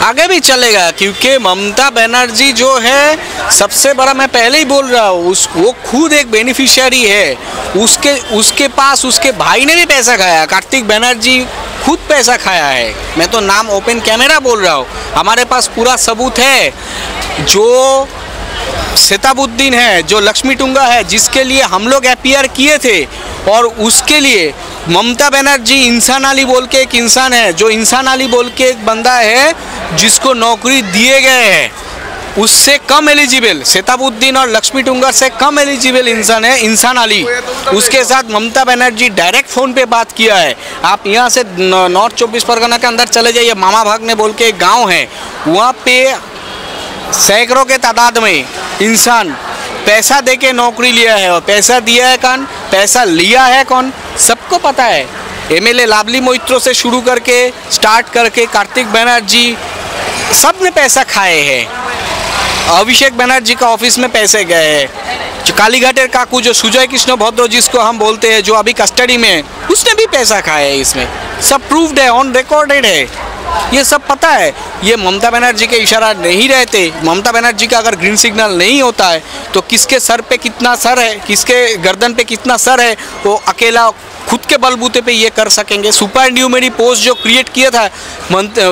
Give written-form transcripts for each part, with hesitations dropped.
आगे भी चलेगा, क्योंकि ममता बनर्जी जो है सबसे बड़ा, मैं पहले ही बोल रहा हूँ, वो खुद एक बेनिफिशियरी है। उसके पास उसके भाई ने भी पैसा खाया, कार्तिक बनर्जी खुद पैसा खाया है। मैं तो नाम ओपन कैमरा बोल रहा हूँ, हमारे पास पूरा सबूत है। जो शताबुद्दीन है, जो लक्ष्मी टुंगा है, जिसके लिए हम लोग एफआईआर किए थे, और उसके लिए ममता बनर्जी इंसान अली बोल के एक इंसान है, जो इंसान अली बोल के एक बंदा है जिसको नौकरी दिए गए हैं, उससे कम एलिजिबल, शताबुद्दीन और लक्ष्मी टुंगा से कम एलिजिबल इंसान है इंसान अली। उसके साथ ममता बनर्जी डायरेक्ट फ़ोन पे बात किया है। आप यहाँ से नॉर्थ 24 परगना के अंदर चले जाइए, मामा भागने बोल के एक गाँव है, वहाँ पे सैकड़ों के तादाद में इंसान पैसा देके नौकरी लिया है। और पैसा दिया है कौन, पैसा लिया है कौन, सबको पता है। एमएलए लाभली मोहित्रो से शुरू करके स्टार्ट करके कार्तिक बनर्जी, सब ने पैसा खाए हैं। अभिषेक बनर्जी का ऑफिस में पैसे गए हैं। जो कालीघाटेर काकू, जो सुजय कृष्ण भद्र जिसको हम बोलते हैं, जो अभी कस्टडी में, उसने भी पैसा खाया है। इसमें सब प्रूव्ड है, ऑन रिकॉर्डेड है, ये सब पता है। ये ममता बनर्जी के इशारा नहीं रहते, ममता बनर्जी का अगर ग्रीन सिग्नल नहीं होता है तो किसके सर पे कितना सर है, किसके गर्दन पे कितना सर है, वो अकेला खुद के बलबूते पे ये कर सकेंगे। सुपर न्यूमेरी पोस्ट जो क्रिएट किया था,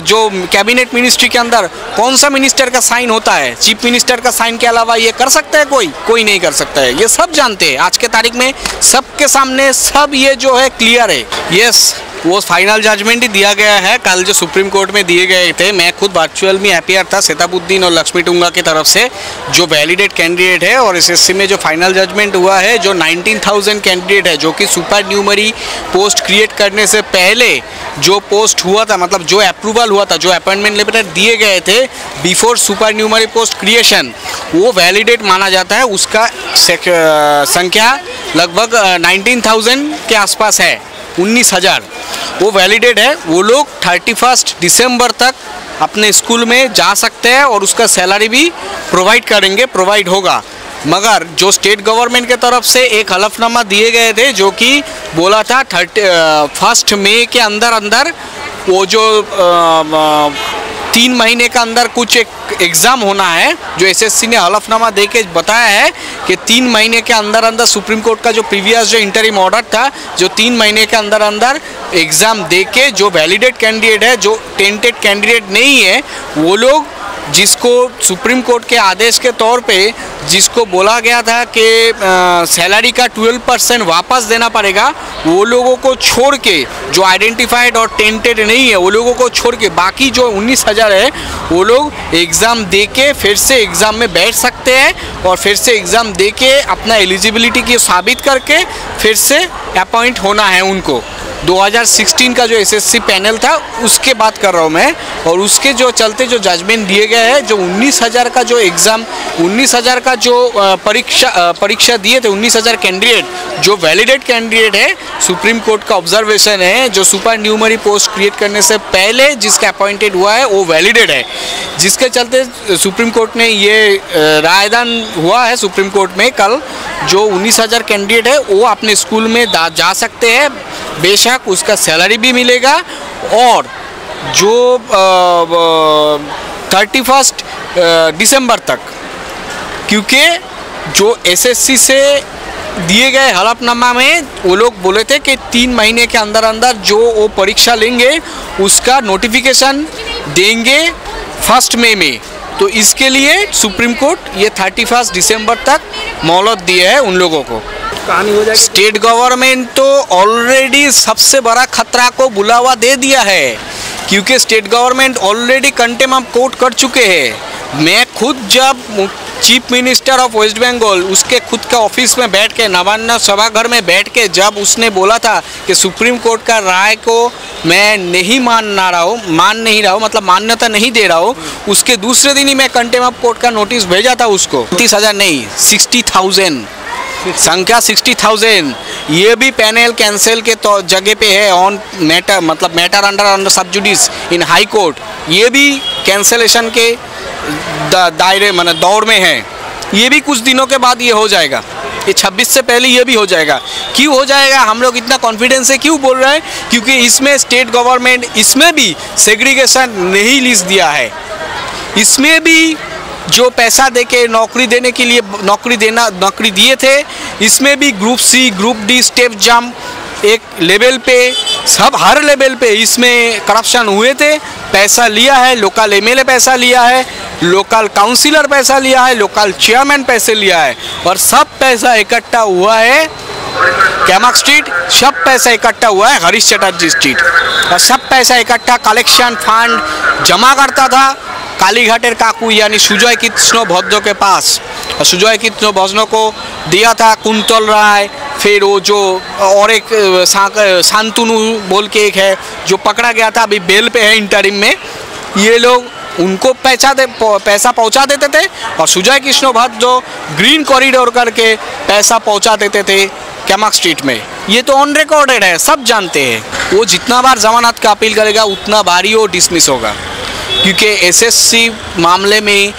जो कैबिनेट मिनिस्ट्री के अंदर, कौन सा मिनिस्टर का साइन होता है? चीफ मिनिस्टर का साइन के अलावा ये कर सकता है कोई नहीं कर सकता है। ये सब जानते हैं, आज के तारीख में सबके सामने सब ये जो है क्लियर है। यस, वो फाइनल जजमेंट ही दिया गया है कल, जो सुप्रीम कोर्ट में दिए गए थे। मैं खुद वर्चुअल में एफआईआर था शताबुद्दीन और लक्ष्मी टुंगा की तरफ से, जो वैलिडेट कैंडिडेट है। और एसएससी में जो फाइनल जजमेंट हुआ है, जो 19,000 कैंडिडेट है, जो कि सुपर न्यूमेरी पोस्ट क्रिएट करने से पहले जो पोस्ट हुआ था, मतलब जो अप्रूवल हुआ था, जो अपॉइंटमेंट लेटर दिए गए थे बिफोर सुपर न्यूमेरी पोस्ट क्रिएशन, वो वैलिडेट माना जाता है। उसका संख्या लगभग 19,000 के आसपास है, 19,000 वो वैलिडेट है। वो लोग 31 दिसंबर तक अपने स्कूल में जा सकते हैं और उसका सैलरी भी प्रोवाइड होगा। मगर जो स्टेट गवर्नमेंट के तरफ से एक हलफनामा दिए गए थे, जो कि बोला था 1 मई के अंदर वो जो 3 महीने का अंदर कुछ एक एग्ज़ाम होना है, जो एसएससी ने हलफनामा दे के बताया है कि 3 महीने के अंदर सुप्रीम कोर्ट का जो प्रीवियस जो इंटरिम ऑर्डर था, जो 3 महीने के अंदर एग्ज़ाम दे के जो वैलिडेट कैंडिडेट है, जो टेंटेड कैंडिडेट नहीं है, वो लोग जिसको सुप्रीम कोर्ट के आदेश के तौर पे जिसको बोला गया था कि सैलरी का 12% वापस देना पड़ेगा, वो लोगों को छोड़ के, जो आइडेंटिफाइड और टेंटेड नहीं है, वो लोगों को छोड़ के बाकी जो 19,000 है, वो लोग एग्ज़ाम दे के फिर से एग्ज़ाम में बैठ सकते हैं और फिर से एग्ज़ाम दे के अपना एलिजिबिलिटी की साबित करके फिर से अपॉइंट होना है उनको। 2016 का जो एसएससी पैनल था उसके बात कर रहा हूँ मैं। और उसके जो चलते जो जजमेंट दिए गए हैं, जो 19,000 का जो एग्ज़ाम, 19,000 का जो परीक्षा दिए थे, 19,000 कैंडिडेट जो वैलिडेट कैंडिडेट है, सुप्रीम कोर्ट का ऑब्जर्वेशन है, जो सुपर न्यूमेरी पोस्ट क्रिएट करने से पहले जिसका अपॉइंटेड हुआ है वो वैलिडेट है। जिसके चलते सुप्रीम कोर्ट ने ये रायदान हुआ है सुप्रीम कोर्ट में कल, जो 19,000 कैंडिडेट है वो अपने स्कूल में जा सकते हैं, बेशक उसका सैलरी भी मिलेगा। और जो 31 दिसंबर तक, क्योंकि जो एसएससी से दिए गए हलफनामा में वो लोग बोले थे कि 3 महीने के अंदर जो वो परीक्षा लेंगे उसका नोटिफिकेशन देंगे 1 मई में। तो इसके लिए सुप्रीम कोर्ट ये 31 दिसंबर तक मोहलत दिए है उन लोगों को। कहानी हो जाएगी। स्टेट गवर्नमेंट तो ऑलरेडी सबसे बड़ा खतरा को बुलावा दे दिया है, क्योंकि state government already contempt of court कर चुके हैं। मैं खुद जब chief minister of West Bengal, उसके खुद का ऑफिस में बैठ के, नवान्न सभाघर में बैठ के जब उसने बोला था कि सुप्रीम कोर्ट का राय को मैं नहीं मान नहीं रहा हूँ, मतलब मान्यता नहीं दे रहा हूँ, उसके दूसरे दिन ही मैं कंटेम्प्ट ऑफ कोर्ट का नोटिस भेजा था उसको। 30,000 नहीं, 60,000 संख्या 60,000। ये भी पैनल कैंसिल के तो जगह पे है, ऑन मैटर, मतलब मैटर अंडर सब जुडिस इन हाई कोर्ट, ये भी कैंसिलेशन के दायरे दौर में है। ये भी कुछ दिनों के बाद ये हो जाएगा। ये 26 से पहले ये भी हो जाएगा। क्यों हो जाएगा, हम लोग इतना कॉन्फिडेंस से क्यों बोल रहे हैं, क्योंकि इसमें स्टेट गवर्नमेंट इसमें भी सेग्रीगेशन नहीं लिस्ट दिया है। इसमें भी जो पैसा देके नौकरी देने के लिए नौकरी दिए थे, इसमें भी group C group D step jump एक लेवल पे सब हर लेवल पे इसमें करप्शन हुए थे। पैसा लिया है, लोकल एमएलए पैसा लिया है, लोकल काउंसिलर पैसा लिया है, लोकल चेयरमैन पैसे लिया है, और सब पैसा इकट्ठा हुआ है कैमाक स्ट्रीट, सब पैसा इकट्ठा हुआ है हरीश चटर्जी स्ट्रीट, और सब पैसा इकट्ठा कलेक्शन फंड जमा करता था कालीघाटेर काकू यानी सुजय कृष्ण भद्र के पास। और सुजय कृष्ण भद्र को दिया था कुंतल राय, फिर वो जो और एक शांतनु बोल के एक है जो पकड़ा गया था, अभी बेल पे है इंटरिम में। ये लोग उनको पैसा पहुंचा देते थे, और सुजय कृष्ण भद्र जो ग्रीन कॉरिडोर करके पैसा पहुंचा देते थे कैमाक स्ट्रीट में। ये तो ऑन रिकॉर्डेड है, सब जानते हैं। वो जितना बार जमानत का अपील करेगा उतना बार ही वो डिसमिस होगा, क्योंकि एसएससी मामले में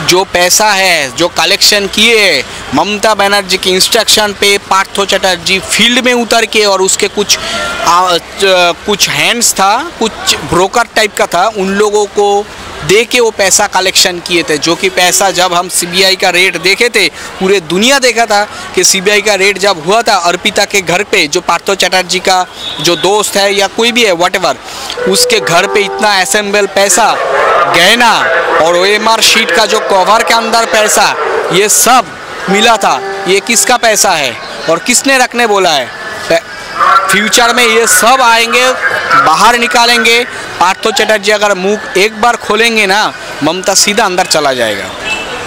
जो पैसा है जो कलेक्शन किए हैं ममता बनर्जी की इंस्ट्रक्शन पे पार्थो चटर्जी फील्ड में उतर के, और उसके कुछ हैंड्स था, कुछ ब्रोकर टाइप का था, उन लोगों को दे के वो पैसा कलेक्शन किए थे। जो कि पैसा जब हम सीबीआई का रेड देखे थे, पूरे दुनिया देखा था कि सीबीआई का रेड जब हुआ था अर्पिता के घर पे, जो पार्थो चटर्जी का जो दोस्त है या कोई भी है व्हाटएवर, उसके घर पे इतना असेंबल पैसा, गहना और ओएमआर शीट का जो कवर के अंदर पैसा, ये सब मिला था। ये किसका पैसा है और किसने रखने बोला है? फ्यूचर में ये सब आएंगे, बाहर निकालेंगे। पार्थो चटर्जी अगर मुंह एक बार खोलेंगे ना, ममता सीधा अंदर चला जाएगा।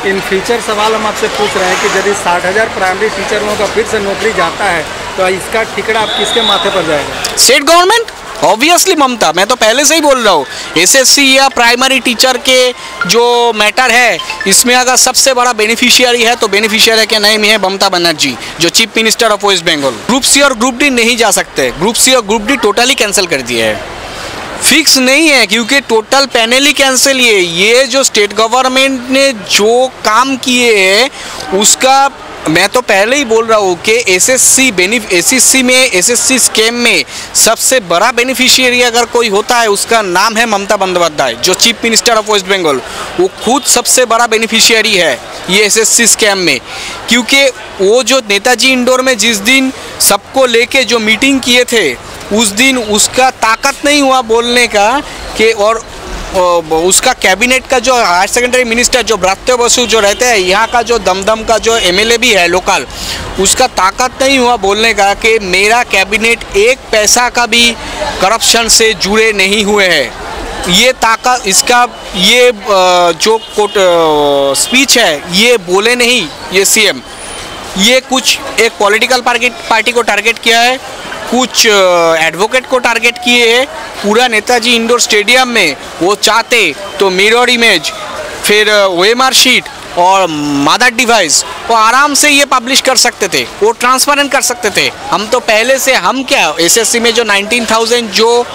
इन फ्यूचर सवाल हम आपसे पूछ रहे हैं कि यदि 60,000 प्राइमरी टीचरों का फिर से नौकरी जाता है तो इसका ठिकरा आप किसके माथे पर जाएगा? स्टेट गवर्नमेंट, ऑब्वियसली ममता। मैं तो पहले से ही बोल रहा हूँ, एसएससी या प्राइमरी टीचर के जो मैटर है, इसमें अगर सबसे बड़ा बेनिफिशियरी है तो बेनिफिशियरी के नाम है ममता बनर्जी, जो chief minister of West Bengal. Group C और ग्रुप डी नहीं जा सकते, ग्रुप सी और ग्रुप डी टोटली कैंसिल कर दिया है, फिक्स नहीं है, क्योंकि टोटल पैनल ही कैंसिल है। ये जो स्टेट गवर्नमेंट ने जो काम किए हैं उसका मैं तो पहले ही बोल रहा हूँ कि एसएससी स्कीम में सबसे बड़ा बेनिफिशियरी अगर कोई होता है उसका नाम है ममता बंदोपाध्याय, जो chief minister of West Bengal. वो खुद सबसे बड़ा बेनिफिशियरी है ये एसएससी स्कीम में, क्योंकि वो जो नेताजी इंडोर में जिस दिन सबको लेके जो मीटिंग किए थे, उस दिन उसका ताकत नहीं हुआ बोलने का कि, और उसका कैबिनेट का जो हायर सेकेंडरी मिनिस्टर जो ब्रात्य बसु जो रहते हैं, यहाँ का जो दमदम का जो एमएलए भी है लोकल, उसका ताकत नहीं हुआ बोलने का कि मेरा कैबिनेट एक पैसा का भी करप्शन से जुड़े नहीं हुए हैं। ये ताकत इसका ये जो स्पीच है ये बोले नहीं ये सीएम, ये कुछ एक पॉलिटिकल पार्टी को टारगेट किया है, कुछ एडवोकेट को टारगेट किए हैं। पूरा नेताजी इंडोर स्टेडियम में वो चाहते तो मिरर इमेज, फिर ओएमआर शीट और मदर डिवाइस वो आराम से ये पब्लिश कर सकते थे, वो ट्रांसपेरेंट कर सकते थे। हम तो पहले से, हम क्या एसएससी में जो 19,000 जो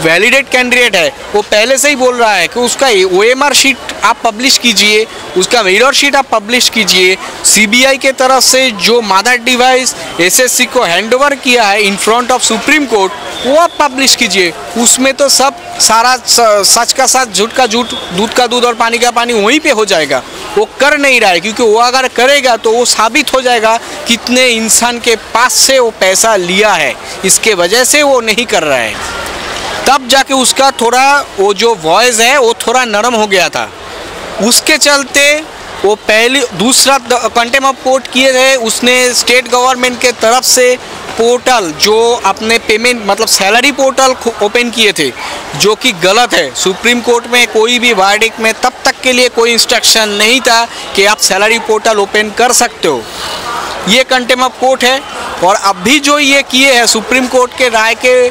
वैलिडेट कैंडिडेट है वो पहले से ही बोल रहा है कि उसका ओएमआर शीट आप पब्लिश कीजिए, उसका मिरर शीट आप पब्लिश कीजिए। सीबीआई के तरफ से जो मदर डिवाइस एसएससी को हैंडओवर किया है in front of supreme court, वो आप पब्लिश कीजिए। उसमें तो सब सारा सच का सच, झूठ का झूठ, दूध का दूध और पानी का पानी वहीं पे हो जाएगा। वो कर नहीं रहा है, क्योंकि वो अगर करेगा तो वो साबित हो जाएगा कितने इंसान के पास से वो पैसा लिया है, इसके वजह से वो नहीं कर रहा है। तब जाके उसका थोड़ा वो जो वॉइस है वो थोड़ा नरम हो गया था। उसके चलते वो पहले दूसरा कंटेम्प्ट ऑफ कोर्ट किए थे उसने स्टेट गवर्नमेंट के तरफ से पोर्टल जो अपने पेमेंट मतलब सैलरी पोर्टल ओपन किए थे, जो कि गलत है। सुप्रीम कोर्ट में कोई भी वर्डिक्ट में तब तक के लिए कोई इंस्ट्रक्शन नहीं था कि आप सैलरी पोर्टल ओपन कर सकते हो। ये कंटेम्प्ट ऑफ कोर्ट है, और अभी जो ये किए हैं सुप्रीम कोर्ट के राय के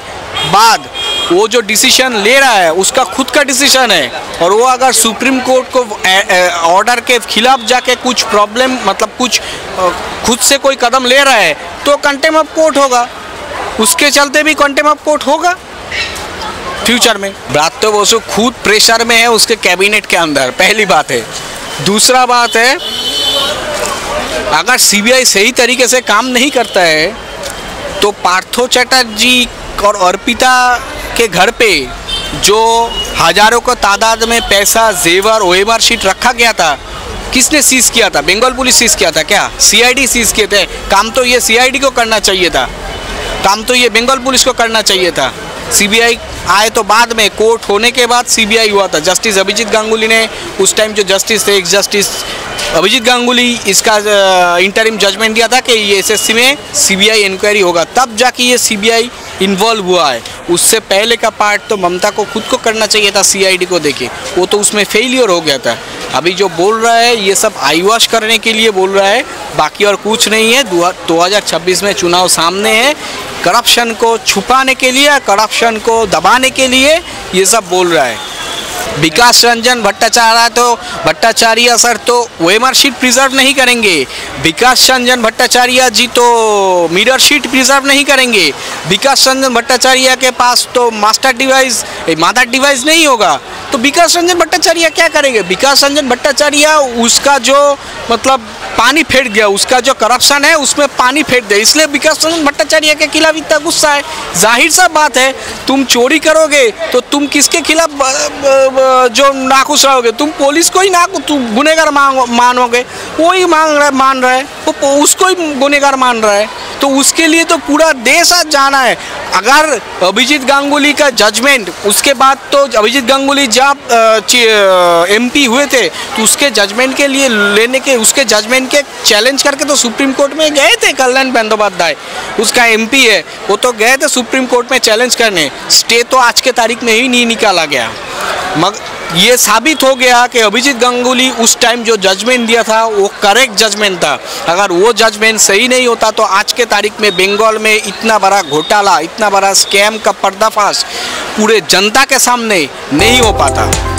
बाद वो जो डिसीजन ले रहा है उसका खुद का डिसीजन है, और वो अगर सुप्रीम कोर्ट को ऑर्डर के खिलाफ जाके कुछ प्रॉब्लम मतलब कुछ खुद से कोई कदम ले रहा है तो कंटेम्प्ट ऑफ कोर्ट होगा, उसके चलते भी कंटेम्प्ट ऑफ कोर्ट होगा फ्यूचर में। ब्रात्य बसु खुद प्रेशर में है उसके कैबिनेट के अंदर, पहली बात है। दूसरा बात है अगर सीबीआई सही तरीके से काम नहीं करता है तो पार्थो चैटर्जी और अर्पिता के घर पे जो हजारों को तादाद में पैसा, जेवर, ओएमआर शीट रखा गया था, किसने सीज किया था? बंगाल पुलिस सीज किया था क्या? सीआईडी सीज किए थे? काम तो ये सीआईडी को करना चाहिए था, काम तो ये बंगाल पुलिस को करना चाहिए था। सीबीआई आए तो बाद में, कोर्ट होने के बाद सीबीआई हुआ था। जस्टिस अभिजीत गांगुली ने उस टाइम जो जस्टिस थे, एक्स जस्टिस अभिजीत गांगुली, इसका इंटरिम जजमेंट दिया था कि ये एसएससी में सीबीआई इंक्वायरी होगा, तब जाके ये सीबीआई इन्वॉल्व हुआ है। उससे पहले का पार्ट तो ममता को खुद को करना चाहिए था, सीआईडी को देके, वो तो उसमें फेलियर हो गया था। अभी जो बोल रहा है ये सब आईवॉश करने के लिए बोल रहा है, बाकी और कुछ नहीं है। 2026 में चुनाव सामने है, करप्शन को छुपाने के लिए, करप्शन को दबाने के लिए ये सब बोल रहा है। विकास रंजन भट्टाचार्य सर तो ओएमआर शीट प्रिजर्व नहीं करेंगे, विकास रंजन भट्टाचार्य जी तो मिरर शीट प्रिजर्व नहीं करेंगे, विकास रंजन भट्टाचार्य के पास तो मास्टर डिवाइस, मदर डिवाइस नहीं होगा, तो विकास रंजन भट्टाचार्य क्या करेंगे? विकास रंजन भट्टाचार्य उसका जो मतलब पानी फेंक दिया, उसका जो करप्शन है उसमें पानी फेंक दिया, इसलिए विकास रंजन भट्टाचार्य के खिलाफ इतना गुस्सा है। जाहिर सा बात है, तुम चोरी करोगे तो तुम किसके खिलाफ जो नाखुश रहोगे? तुम पुलिस को ही तुम गुनहगार मानोगे, वो ही मान रहा है, वो उसको ही गुनहगार मान रहा है, तो उसके लिए तो पूरा देश आज जाना है। अगर अभिजीत गांगुली का जजमेंट, उसके बाद तो अभिजीत गांगुली जब एमपी हुए थे तो उसके जजमेंट के लिए लेने के, उसके जजमेंट के चैलेंज करके तो सुप्रीम कोर्ट में गए थे। कल्याण बंदोपाध्याय उसका एमपी है, वो तो गए थे सुप्रीम कोर्ट में चैलेंज करने, स्टे तो आज के तारीख में ही नहीं निकाला गया। मगर ये साबित हो गया कि अभिजीत गांगुली उस टाइम जो जजमेंट दिया था वो करेक्ट जजमेंट था। अगर वो जजमेंट सही नहीं होता तो आज के तारीख में बंगाल में इतना बड़ा घोटाला, इतना बड़ा स्कैम का पर्दाफाश पूरे जनता के सामने नहीं हो पाता।